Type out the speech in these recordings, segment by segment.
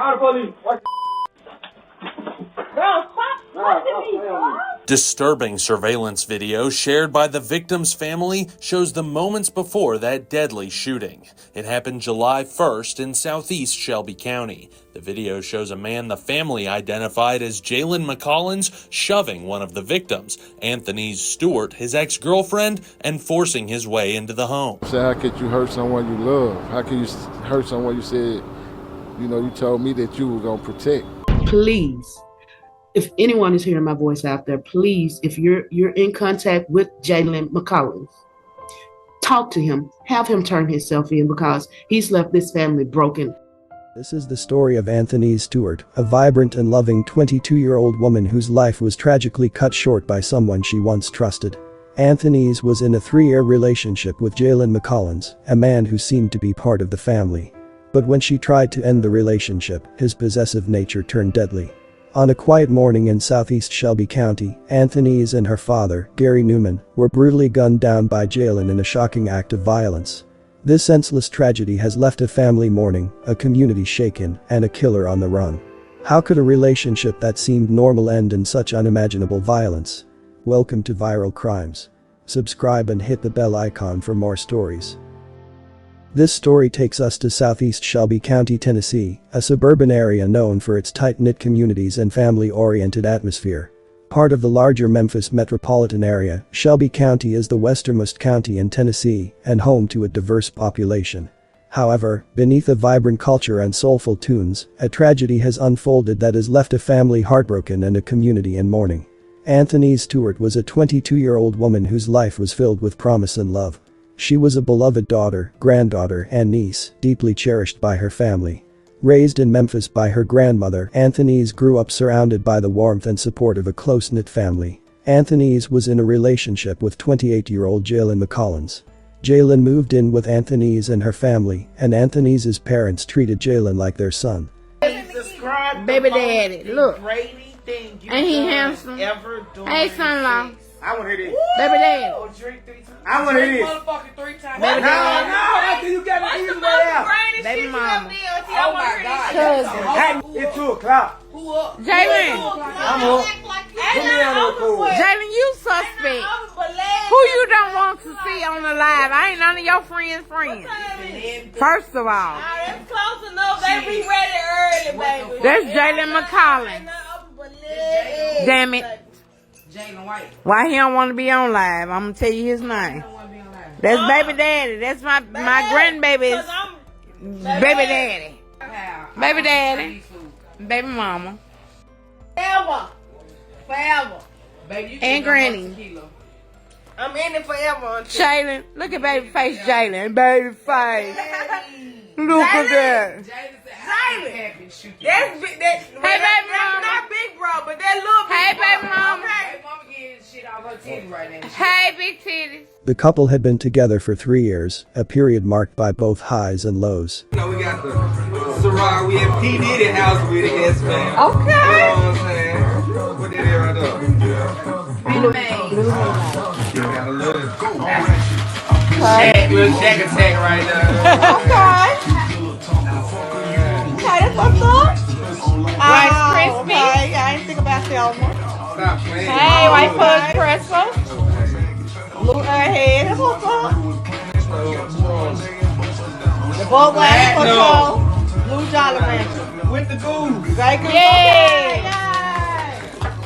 Call the police. Disturbing surveillance video shared by the victim's family shows the moments before that deadly shooting. It happened July 1st in southeast Shelby County. The video shows a man the family identified as Jalen McCollins shoving one of the victims, Anthony Stewart, his ex-girlfriend, and forcing his way into the home. So how could you hurt someone you love? How can you hurt someone you said, you told me that you were going to protect? Please, if anyone is hearing my voice out there, please, if you're in contact with Jalen McCollins, talk to him, have him turn himself in because he's left this family broken. This is the story of Anthony Stewart, a vibrant and loving 22-year-old woman whose life was tragically cut short by someone she once trusted. Anthony's was in a 3-year relationship with Jalen McCollins, a man who seemed to be part of the family. But when she tried to end the relationship, his possessive nature turned deadly. On a quiet morning in southeast Shelby County, Anthony's and her father, Gary Newman, were brutally gunned down by Jalen in a shocking act of violence. This senseless tragedy has left a family mourning, a community shaken, and a killer on the run. How could a relationship that seemed normal end in such unimaginable violence? Welcome to Viral Crimes. Subscribe and hit the bell icon for more stories. This story takes us to southeast Shelby County, Tennessee, a suburban area known for its tight-knit communities and family-oriented atmosphere. Part of the larger Memphis metropolitan area, Shelby County is the westernmost county in Tennessee and home to a diverse population. However, beneath a vibrant culture and soulful tunes, a tragedy has unfolded that has left a family heartbroken and a community in mourning. Anthony Stewart was a 22-year-old woman whose life was filled with promise and love. She was a beloved daughter, granddaughter, and niece, deeply cherished by her family. Raised in Memphis by her grandmother, Anthony's grew up surrounded by the warmth and support of a close-knit family. Anthony's was in a relationship with 28-year-old Jalen McCollins. Jalen moved in with Anthony's and her family, and Anthony's parents treated Jalen like their son. Baby daddy, look. Ain't he handsome? Hey, son-in-law. I want to hear this. Baby daddy. I want to hear this. Baby daddy. No, you got to eat right out. Baby mama. Oh my God. Cousin. It's 2 o'clock. Jalen. I'm up. Put me on the record. Jalen, you suspect. Who you don't want to see on the live? I ain't none of your friends' friends. First of all. That's close enough. They be ready early, baby. That's Jalen McCollins. Damn it. Jalen White. Why he don't want to be on live? I'm gonna tell you his name. That's baby daddy. That's my grandbaby's baby daddy. Baby daddy. Baby mama. Forever. Baby, and granny. I'm in it forever. Jalen, look at baby face Jalen. Baby face. Look at that. That's big. Hey, baby mama. Not big bro, but that little Hey, big baby bro. mama. Okay. Mama getting shit off her titty right now. Hey, big titties. The couple had been together for 3 years, a period marked by both highs and lows. We got the Ciroc, we have P. Diddy house with it, yes, man. Okay. You know what I'm saying? Put that right up. Blue man. Gotta love it. Little Shack attack right there. Okay. Okay, that's what's up. Rice Krispie. Okay. I ain't think about Thelma. Stop playing. Hey, white fudge pretzel. Blue airhead. That's what's up. The Volkswagen Patrol. Blue Jolly Rancher. With the goose. Very good. Yay.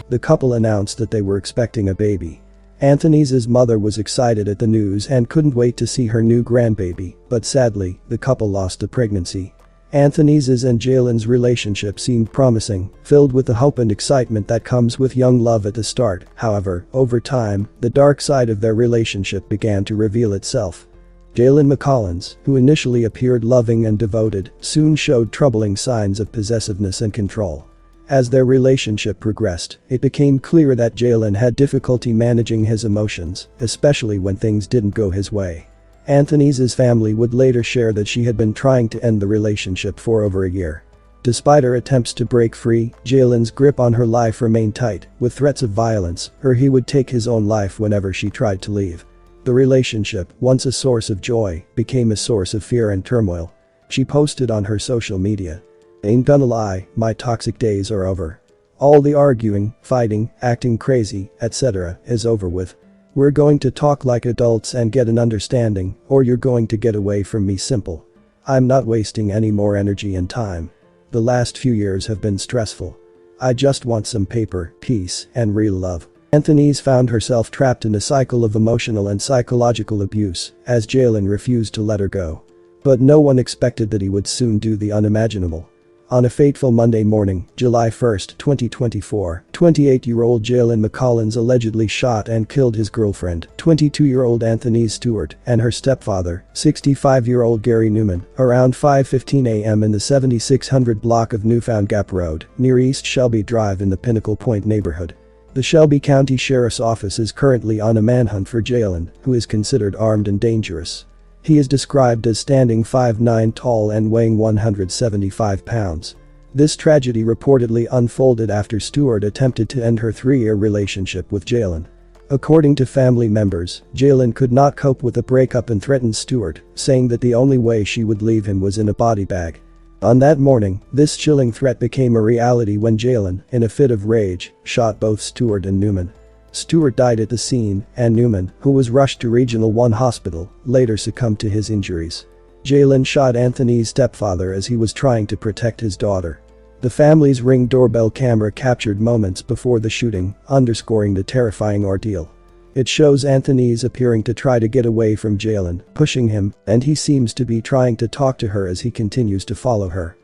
The couple announced that they were expecting a baby. Anthony's mother was excited at the news and couldn't wait to see her new grandbaby, but sadly, the couple lost the pregnancy. Anthony's and Jalen's relationship seemed promising, filled with the hope and excitement that comes with young love at the start. However, over time, the dark side of their relationship began to reveal itself. Jalen McCollins, who initially appeared loving and devoted, soon showed troubling signs of possessiveness and control. As their relationship progressed, it became clear that Jalen had difficulty managing his emotions, especially when things didn't go his way. Anthony's family would later share that she had been trying to end the relationship for over a year. Despite her attempts to break free, Jalen's grip on her life remained tight, with threats of violence, or he would take his own life whenever she tried to leave. The relationship, once a source of joy, became a source of fear and turmoil. She posted on her social media, Ain't gonna lie, my toxic days are over. All the arguing, fighting, acting crazy, etc. is over with. We're going to talk like adults and get an understanding, or you're going to get away from me simple. I'm not wasting any more energy and time. The last few years have been stressful. I just want some paper, peace, and real love. Anthony's found herself trapped in a cycle of emotional and psychological abuse, as Jalen refused to let her go. But no one expected that he would soon do the unimaginable. On a fateful Monday morning, July 1, 2024, 28-year-old Jalen McCollins allegedly shot and killed his girlfriend, 22-year-old Anthony Stewart, and her stepfather, 65-year-old Gary Newman, around 5:15 a.m. in the 7600 block of Newfound Gap Road, near East Shelby Drive in the Pinnacle Point neighborhood. The Shelby County Sheriff's Office is currently on a manhunt for Jalen, who is considered armed and dangerous. He is described as standing 5'9" tall and weighing 175 pounds. This tragedy reportedly unfolded after Stewart attempted to end her 3-year relationship with Jalen. According to family members, Jalen could not cope with the breakup and threatened Stewart, saying that the only way she would leave him was in a body bag. On that morning, this chilling threat became a reality when Jalen, in a fit of rage, shot both Stewart and Newman. Stewart died at the scene, and Newman, who was rushed to Regional 1 Hospital, later succumbed to his injuries. Jalen shot Anthony's stepfather as he was trying to protect his daughter. The family's Ring doorbell camera captured moments before the shooting, underscoring the terrifying ordeal. It shows Anthony's appearing to try to get away from Jalen, pushing him, and he seems to be trying to talk to her as he continues to follow her.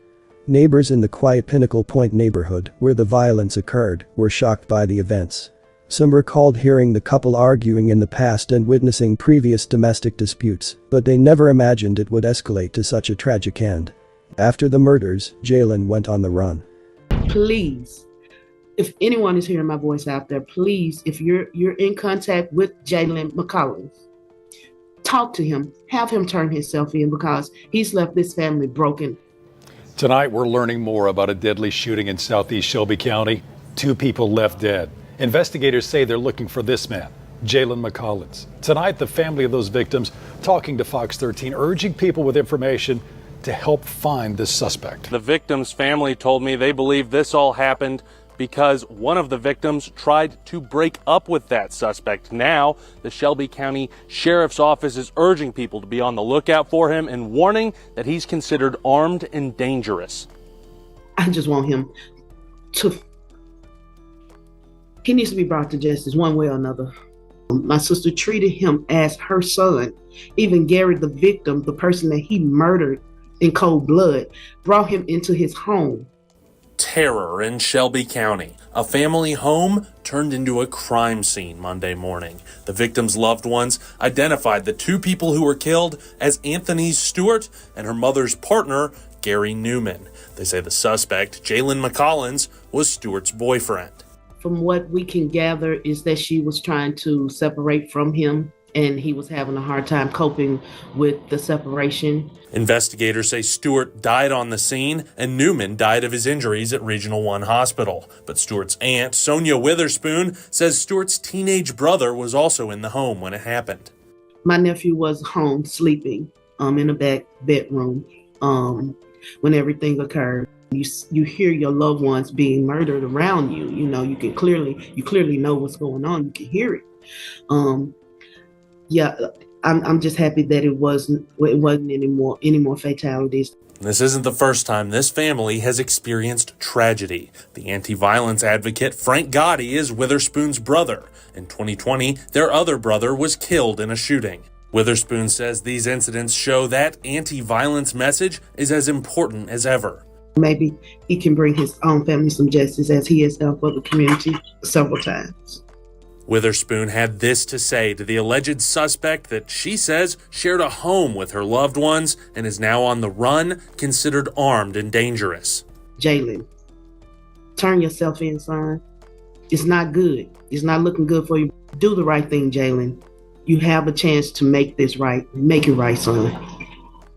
Neighbors in the quiet Pinnacle Point neighborhood, where the violence occurred, were shocked by the events. Some recalled hearing the couple arguing in the past and witnessing previous domestic disputes, but they never imagined it would escalate to such a tragic end. After the murders, Jalen went on the run. Please, if anyone is hearing my voice out there, please, if you're in contact with Jalen McCollins, talk to him, have him turn himself in, because he's left this family broken. Tonight, we're learning more about a deadly shooting in southeast Shelby County. 2 people left dead. Investigators say they're looking for this man, Jalen McCollins. Tonight, the family of those victims talking to Fox 13, urging people with information to help find this suspect. The victim's family told me they believe this all happened because one of the victims tried to break up with that suspect. Now, the Shelby County Sheriff's Office is urging people to be on the lookout for him and warning that he's considered armed and dangerous. I just want him to... He needs to be brought to justice one way or another. My sister treated him as her son. Even Gary, the victim, the person that he murdered in cold blood, brought him into his home. Terror in Shelby County. A family home turned into a crime scene Monday morning. The victim's loved ones identified the 2 people who were killed as Anthony Stewart and her mother's partner, Gary Newman. They say the suspect, Jalen McCollins, was Stewart's boyfriend. From what we can gather is that she was trying to separate from him, and he was having a hard time coping with the separation. Investigators say Stewart died on the scene and Newman died of his injuries at Regional 1 Hospital. But Stewart's aunt, Sonia Witherspoon, says Stewart's teenage brother was also in the home when it happened. My nephew was home sleeping in the back bedroom when everything occurred. You hear your loved ones being murdered around you. You know, you clearly know what's going on. You can hear it. I'm just happy that it wasn't any more fatalities. This isn't the first time this family has experienced tragedy. The anti-violence advocate Frank Gotti is Witherspoon's brother. In 2020, their other brother was killed in a shooting. Witherspoon says these incidents show that anti-violence message is as important as ever. Maybe he can bring his own family some justice, as he has done for the community several times. Witherspoon had this to say to the alleged suspect that she says shared a home with her loved ones and is now on the run, considered armed and dangerous. Jalen, turn yourself in, son. It's not good. It's not looking good for you. Do the right thing, Jalen. You have a chance to make this right. Make it right, son.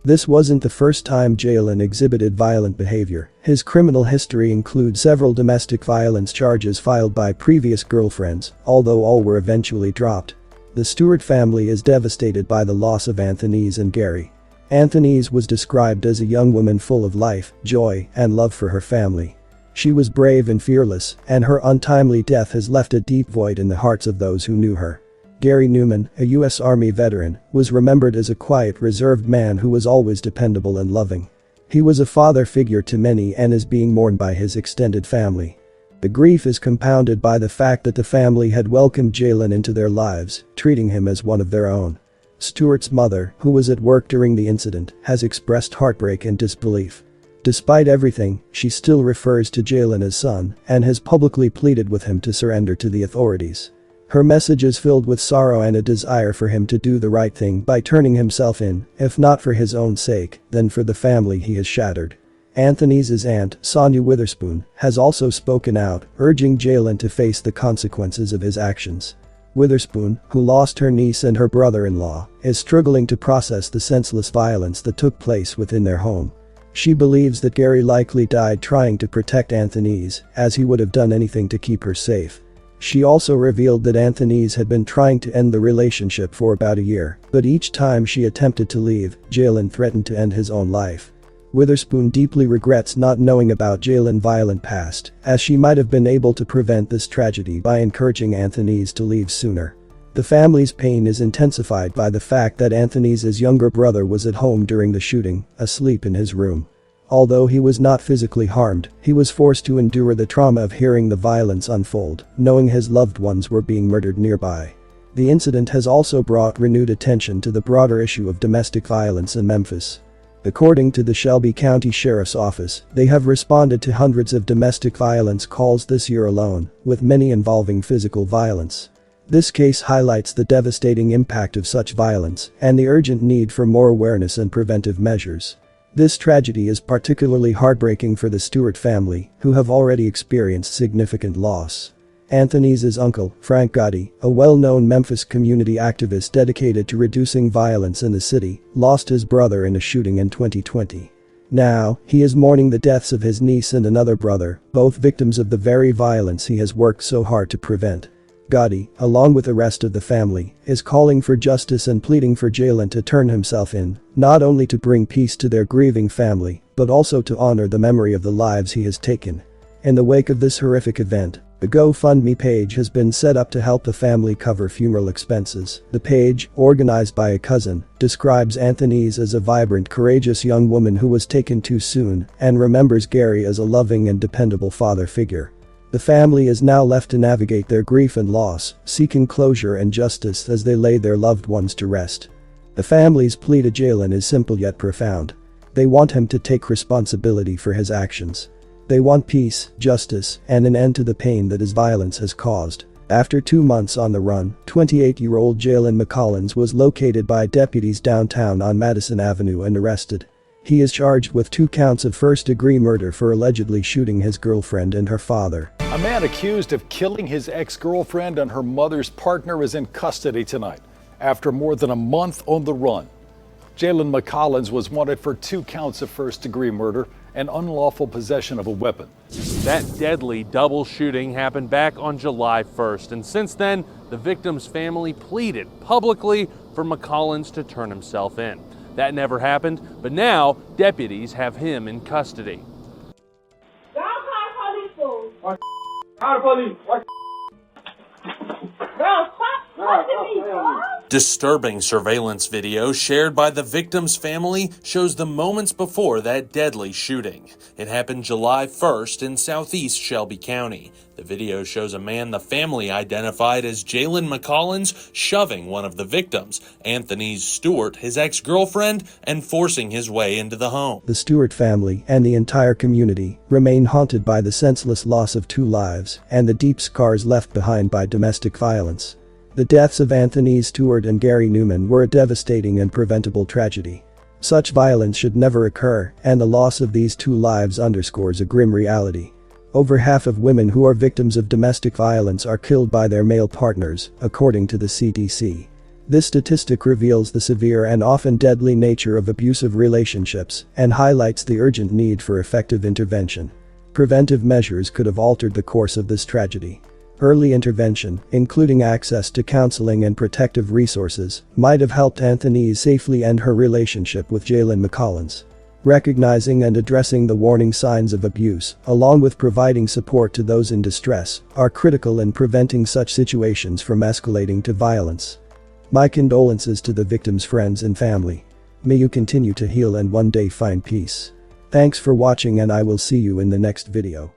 This wasn't the first time Jalen exhibited violent behavior. His criminal history includes several domestic violence charges filed by previous girlfriends, although all were eventually dropped. The Stewart family is devastated by the loss of Anthony's and Gary. Anthony's was described as a young woman full of life, joy, and love for her family. She was brave and fearless, and her untimely death has left a deep void in the hearts of those who knew her. Gary Newman, a U.S. Army veteran, was remembered as a quiet, reserved man who was always dependable and loving. He was a father figure to many and is being mourned by his extended family. The grief is compounded by the fact that the family had welcomed Jaylen into their lives, treating him as one of their own. Stuart's mother, who was at work during the incident, has expressed heartbreak and disbelief. Despite everything, she still refers to Jaylen as son and has publicly pleaded with him to surrender to the authorities. Her message is filled with sorrow and a desire for him to do the right thing by turning himself in, if not for his own sake, then for the family he has shattered. Anthony's aunt, Sonia Witherspoon, has also spoken out, urging Jaylen to face the consequences of his actions. Witherspoon, who lost her niece and her brother-in-law, is struggling to process the senseless violence that took place within their home. She believes that Gary likely died trying to protect Anthony's, as he would have done anything to keep her safe. She also revealed that Anthony's had been trying to end the relationship for about a year, but each time she attempted to leave, Jaylen threatened to end his own life. Witherspoon deeply regrets not knowing about Jaylen's violent past, as she might have been able to prevent this tragedy by encouraging Anthony's to leave sooner. The family's pain is intensified by the fact that Anthony's younger brother was at home during the shooting, asleep in his room. Although he was not physically harmed, he was forced to endure the trauma of hearing the violence unfold, knowing his loved ones were being murdered nearby. The incident has also brought renewed attention to the broader issue of domestic violence in Memphis. According to the Shelby County Sheriff's Office, they have responded to hundreds of domestic violence calls this year alone, with many involving physical violence. This case highlights the devastating impact of such violence and the urgent need for more awareness and preventive measures. This tragedy is particularly heartbreaking for the Stuart family, who have already experienced significant loss. Anthony's uncle, Frank Gotti, a well-known Memphis community activist dedicated to reducing violence in the city, lost his brother in a shooting in 2020. Now, he is mourning the deaths of his niece and another brother, both victims of the very violence he has worked so hard to prevent. Gotti, along with the rest of the family, is calling for justice and pleading for Jaylen to turn himself in, not only to bring peace to their grieving family, but also to honor the memory of the lives he has taken. In the wake of this horrific event, a GoFundMe page has been set up to help the family cover funeral expenses. The page, organized by a cousin, describes Anthony's as a vibrant, courageous young woman who was taken too soon and remembers Gary as a loving and dependable father figure. The family is now left to navigate their grief and loss, seeking closure and justice as they lay their loved ones to rest. The family's plea to Jaylen is simple yet profound. They want him to take responsibility for his actions. They want peace, justice, and an end to the pain that his violence has caused. After 2 months on the run, 28-year-old Jaylen McCollins was located by deputies downtown on Madison Avenue and arrested. He is charged with 2 counts of first-degree murder for allegedly shooting his girlfriend and her father. A man accused of killing his ex-girlfriend and her mother's partner is in custody tonight after more than a month on the run. Jaylen McCollins was wanted for 2 counts of first-degree murder and unlawful possession of a weapon. That deadly double shooting happened back on July 1st, and since then, the victim's family pleaded publicly for McCollins to turn himself in. That never happened, but now deputies have him in custody. Don't call police, fool. Call the police. Bro, stop touching me, bro. Disturbing surveillance video shared by the victim's family shows the moments before that deadly shooting. It happened July 1st in southeast Shelby County. The video shows a man the family identified as Jaylen McCollins shoving one of the victims, Anthony's Stuart, his ex-girlfriend, and forcing his way into the home. The Stuart family and the entire community remain haunted by the senseless loss of 2 lives and the deep scars left behind by domestic violence. The deaths of Anthony Stuart and Gary Newman were a devastating and preventable tragedy. Such violence should never occur, and the loss of these 2 lives underscores a grim reality. Over half of women who are victims of domestic violence are killed by their male partners, according to the CDC. This statistic reveals the severe and often deadly nature of abusive relationships and highlights the urgent need for effective intervention. Preventive measures could have altered the course of this tragedy. Early intervention, including access to counseling and protective resources, might have helped Anthony's safely end her relationship with Jaylen McCollins. Recognizing and addressing the warning signs of abuse, along with providing support to those in distress, are critical in preventing such situations from escalating to violence. My condolences to the victims' friends and family. May you continue to heal and one day find peace. Thanks for watching, and I will see you in the next video.